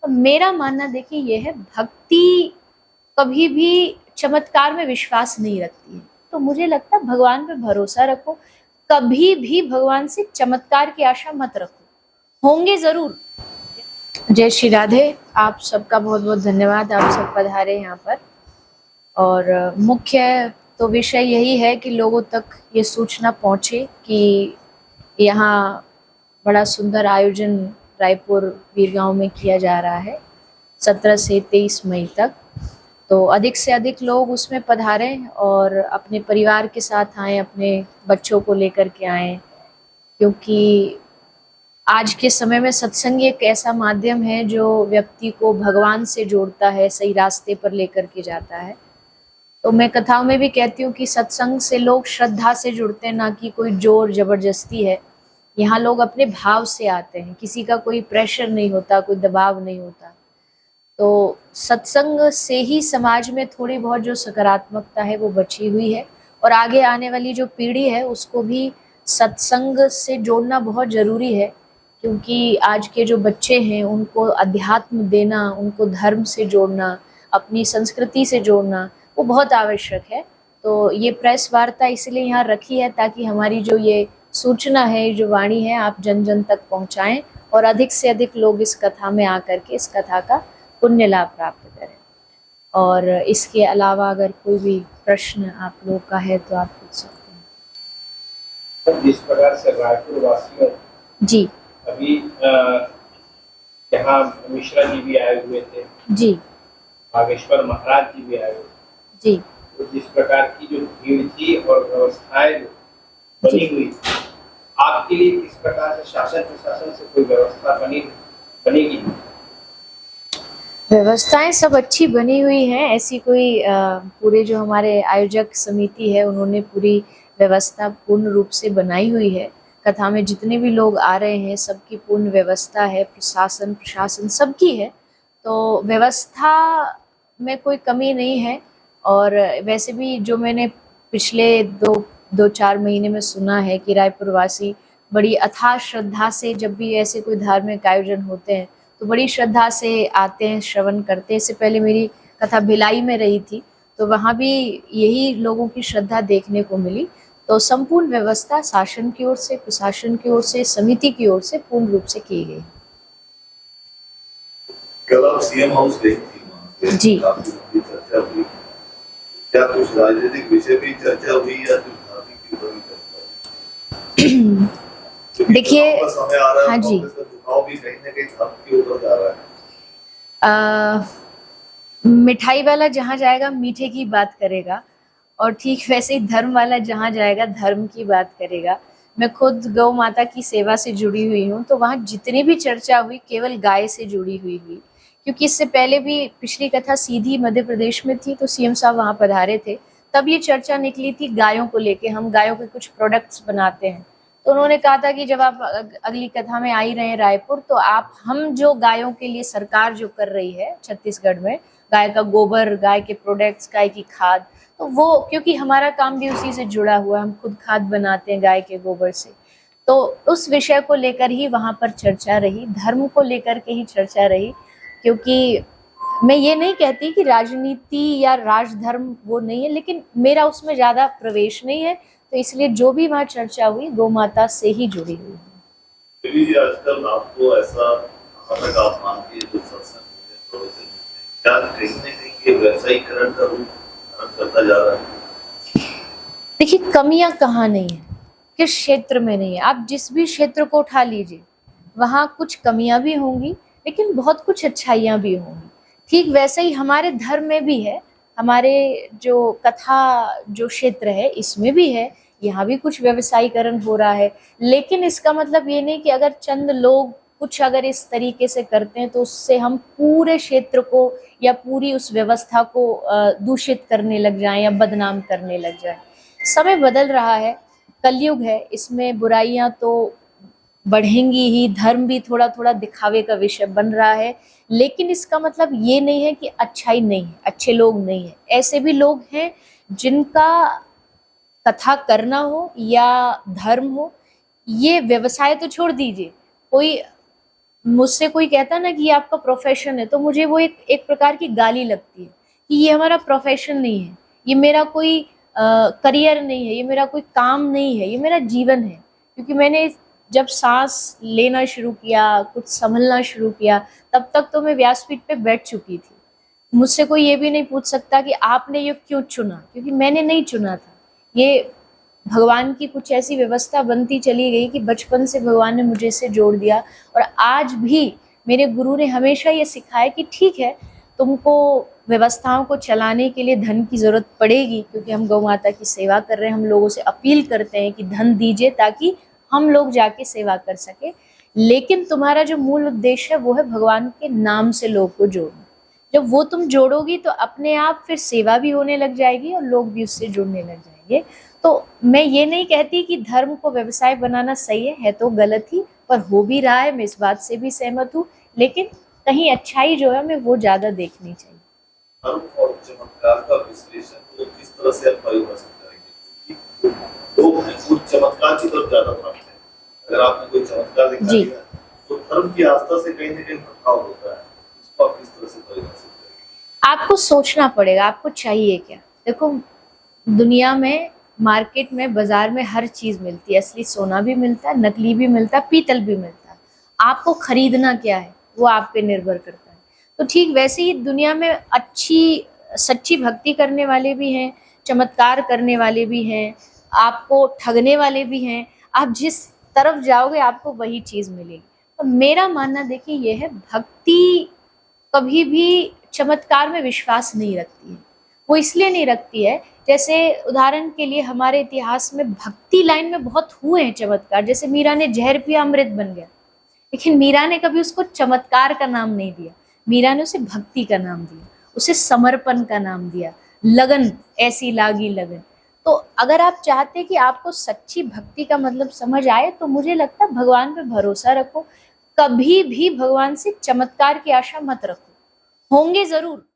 मेरा मानना देखिए ये है, भक्ति कभी भी चमत्कार में विश्वास नहीं रखती है। तो मुझे लगता है भगवान पे भरोसा रखो, कभी भी भगवान से चमत्कार की आशा मत रखो, होंगे जरूर। जय श्री राधे। आप सबका बहुत बहुत धन्यवाद, आप सब पधारे यहाँ पर। और मुख्य तो विषय यही है कि लोगों तक ये सूचना पहुँचे कि यहाँ बड़ा सुंदर आयोजन रायपुर वीरगांव में किया जा रहा है 17 से 23 मई तक। तो अधिक से अधिक लोग उसमें पधारें और अपने परिवार के साथ आएँ, अपने बच्चों को लेकर के आएँ, क्योंकि आज के समय में सत्संग एक ऐसा माध्यम है जो व्यक्ति को भगवान से जोड़ता है, सही रास्ते पर लेकर के जाता है। तो मैं कथाओं में भी कहती हूँ कि सत्संग से लोग श्रद्धा से जुड़ते हैं, ना कि कोई जोर जबरदस्ती है। यहाँ लोग अपने भाव से आते हैं, किसी का कोई प्रेशर नहीं होता, कोई दबाव नहीं होता। तो सत्संग से ही समाज में थोड़ी बहुत जो सकारात्मकता है वो बची हुई है, और आगे आने वाली जो पीढ़ी है उसको भी सत्संग से जोड़ना बहुत ज़रूरी है, क्योंकि आज के जो बच्चे हैं उनको अध्यात्म देना, उनको धर्म से जोड़ना, अपनी संस्कृति से जोड़ना वो बहुत आवश्यक है। तो ये प्रेस वार्ता इसलिए यहाँ रखी है ताकि हमारी जो ये सूचना है, जो वाणी है, आप जन जन तक पहुँचाएँ और अधिक से अधिक लोग इस कथा में आकर के इस कथा का पुण्य लाभ प्राप्त करें। और इसके अलावा अगर कोई भी प्रश्न आप लोग का है तो आप पूछ सकते हैं। जिस प्रकार से रायपुर वासियों जी अभी यहाँ मिश्रा जी भी आए हुए थे जी, बागेश्वर महाराज जी भी आए हुए जी, तो जिस प्रकार की जो भीड़ थी और व्यवस्थाएं बनी हुई, आपके लिए किस प्रकार से शासन प्रशासन से कोई व्यवस्था बनेगी? व्यवस्थाएं सब अच्छी बनी हुई हैं, ऐसी कोई पूरे जो हमारे आयोजक समिति है उन्होंने पूरी व्यवस्था पूर्ण रूप से बनाई हुई है। कथा में जितने भी लोग आ रहे हैं सबकी पूर्ण व्यवस्था है, प्रशासन सबकी है। तो व्यवस्था में कोई कमी नहीं है। और वैसे भी जो मैंने पिछले दो चार महीने में सुना है कि रायपुर वासी बड़ी अथाह श्रद्धा से जब भी ऐसे कोई धार्मिक आयोजन होते हैं तो बड़ी श्रद्धा से आते हैं, श्रवण करते हैं। इससे पहले मेरी कथा भिलाई में रही थी तो वहाँ भी यही लोगों की श्रद्धा देखने को मिली। तो संपूर्ण व्यवस्था शासन की ओर से, प्रशासन की ओर से, समिति की ओर से पूर्ण रूप से की गई। कल आप सीएम हाउस गई थी, जी, काफी लंबी चर्चा हुई, क्या कुछ राजनीतिक विषय भी चर्चा हुई या कुछ धार्मिक की भी चर्चा? देखिए, हाँ जी, चुनाव भी कहीं ना कहीं धर्म के ऊपर जा रहा है। मिठाई वाला जहाँ जाएगा मीठे की बात करेगा, और ठीक वैसे ही धर्म वाला जहाँ जाएगा धर्म की बात करेगा। मैं खुद गौ माता की सेवा से जुड़ी हुई हूँ, तो वहाँ जितनी भी चर्चा हुई केवल गाय से जुड़ी हुई, क्योंकि इससे पहले भी पिछली कथा सीधी मध्य प्रदेश में थी तो सीएम साहब वहाँ पधारे थे, तब ये चर्चा निकली थी गायों को लेके। हम गायों के कुछ प्रोडक्ट्स बनाते हैं, तो उन्होंने कहा था कि जब आप अगली कथा में आ ही रहे हैं रायपुर, तो आप हम जो गायों के लिए सरकार जो कर रही है छत्तीसगढ़ में, गाय का गोबर, गाय के प्रोडक्ट्स, गाय की खाद, तो वो क्योंकि हमारा काम भी उसी से जुड़ा हुआ है, हम खुद खाद बनाते हैं गाय के गोबर से, तो उस विषय को लेकर ही वहाँ पर चर्चा रही, धर्म को लेकर के ही चर्चा रही। क्योंकि मैं ये नहीं कहती कि राजनीति या राजधर्म वो नहीं है, लेकिन मेरा उसमें ज़्यादा प्रवेश नहीं है, तो इसलिए जो भी वहाँ चर्चा हुई गौ माता से ही जुड़ी हुई है। आजकल आपको ऐसा आप मानती है जो सत्संग क्या कहीं ना कहीं ये व्यवसायीकरण का रूप धारण करता जा रहा है? देखिए, कमियां कहाँ नहीं है, किस क्षेत्र में नहीं है। आप जिस भी क्षेत्र को उठा लीजिए वहाँ कुछ कमियां भी होंगी लेकिन बहुत कुछ अच्छाइयाँ भी होंगी। ठीक वैसे ही हमारे धर्म में भी है, हमारे जो कथा जो क्षेत्र है इसमें भी है, यहाँ भी कुछ व्यवसायीकरण हो रहा है। लेकिन इसका मतलब ये नहीं कि अगर चंद लोग कुछ अगर इस तरीके से करते हैं तो उससे हम पूरे क्षेत्र को या पूरी उस व्यवस्था को दूषित करने लग जाएं या बदनाम करने लग जाएं। समय बदल रहा है, कलयुग है, इसमें बुराइयां तो बढ़ेंगी ही, धर्म भी थोड़ा थोड़ा दिखावे का विषय बन रहा है। लेकिन इसका मतलब ये नहीं है कि अच्छाई नहीं है, अच्छे लोग नहीं है। ऐसे भी लोग हैं जिनका कथा करना हो या धर्म हो, ये व्यवसाय तो छोड़ दीजिए, कोई मुझसे कोई कहता ना कि ये आपका प्रोफेशन है, तो मुझे वो एक प्रकार की गाली लगती है कि ये हमारा प्रोफेशन नहीं है, ये मेरा कोई करियर नहीं है, ये मेरा कोई काम नहीं है, ये मेरा जीवन है। क्योंकि मैंने जब सांस लेना शुरू किया, कुछ संभलना शुरू किया, तब तक तो मैं व्यासपीठ पे बैठ चुकी थी। मुझसे कोई ये भी नहीं पूछ सकता कि आपने ये क्यों चुना, क्योंकि मैंने नहीं चुना था। ये भगवान की कुछ ऐसी व्यवस्था बनती चली गई कि बचपन से भगवान ने मुझे इससे जोड़ दिया। और आज भी मेरे गुरु ने हमेशा ये सिखाया कि ठीक है, तुमको व्यवस्थाओं को चलाने के लिए धन की ज़रूरत पड़ेगी, क्योंकि हम गौ माता की सेवा कर रहे हैं। हम लोगों से अपील करते हैं कि धन दीजिए ताकि हम लोग जाके सेवा कर सके। लेकिन तुम्हारा जो मूल उद्देश्य है वो है भगवान के नाम से लोग को जोड़ना। जब वो तुम जोड़ोगी तो अपने आप फिर सेवा भी होने लग जाएगी और लोग भी उससे जुड़ने लग जाएंगे। तो मैं ये नहीं कहती कि धर्म को व्यवसाय बनाना सही है तो गलत ही, पर हो भी रहा है, मैं इस बात से भी सहमत हूँ। लेकिन कहीं अच्छाई जो है हमें वो ज्यादा देखनी चाहिए। धर्म और चमत्कार का विश्लेषण को किस तरह से आप परिभाषित करेंगे? क्योंकि लोग हैं वो चमत्कार की तरफ ज्यादा भागते हैं। अगर आपने कोई चमत्कार दिखा जी। दिया तो धर्म की आस्था से कहीं ना कहीं भटकाव होता है। उसको आप किस तरह से परिभाषित करेंगे? आपको सोचना पड़ेगा आपको चाहिए क्या। देखो, दुनिया में, मार्केट में, बाजार में हर चीज मिलती है। असली सोना भी मिलता है, नकली भी मिलता है, पीतल भी मिलता है। आपको खरीदना क्या है वो आप पे निर्भर करता है। तो ठीक वैसे ही दुनिया में अच्छी सच्ची भक्ति करने वाले भी हैं, चमत्कार करने वाले भी हैं, आपको ठगने वाले भी हैं। आप जिस तरफ जाओगे आपको वही चीज मिलेगी। तो मेरा मानना देखिए ये है, भक्ति कभी भी चमत्कार में विश्वास नहीं रखती है। वो इसलिए नहीं रखती है, जैसे उदाहरण के लिए हमारे इतिहास में भक्ति लाइन में बहुत हुए हैं चमत्कार। जैसे मीरा ने जहर पिया अमृत बन गया, लेकिन मीरा ने कभी उसको चमत्कार का नाम नहीं दिया। मीरा ने उसे भक्ति का नाम दिया, उसे समर्पण का नाम दिया, लगन, ऐसी लागी लगन। तो अगर आप चाहते कि आपको सच्ची भक्ति का मतलब समझ आए तो मुझे लगता है भगवान पे भरोसा रखो। कभी भी भगवान से चमत्कार की आशा मत रखो, होंगे जरूर।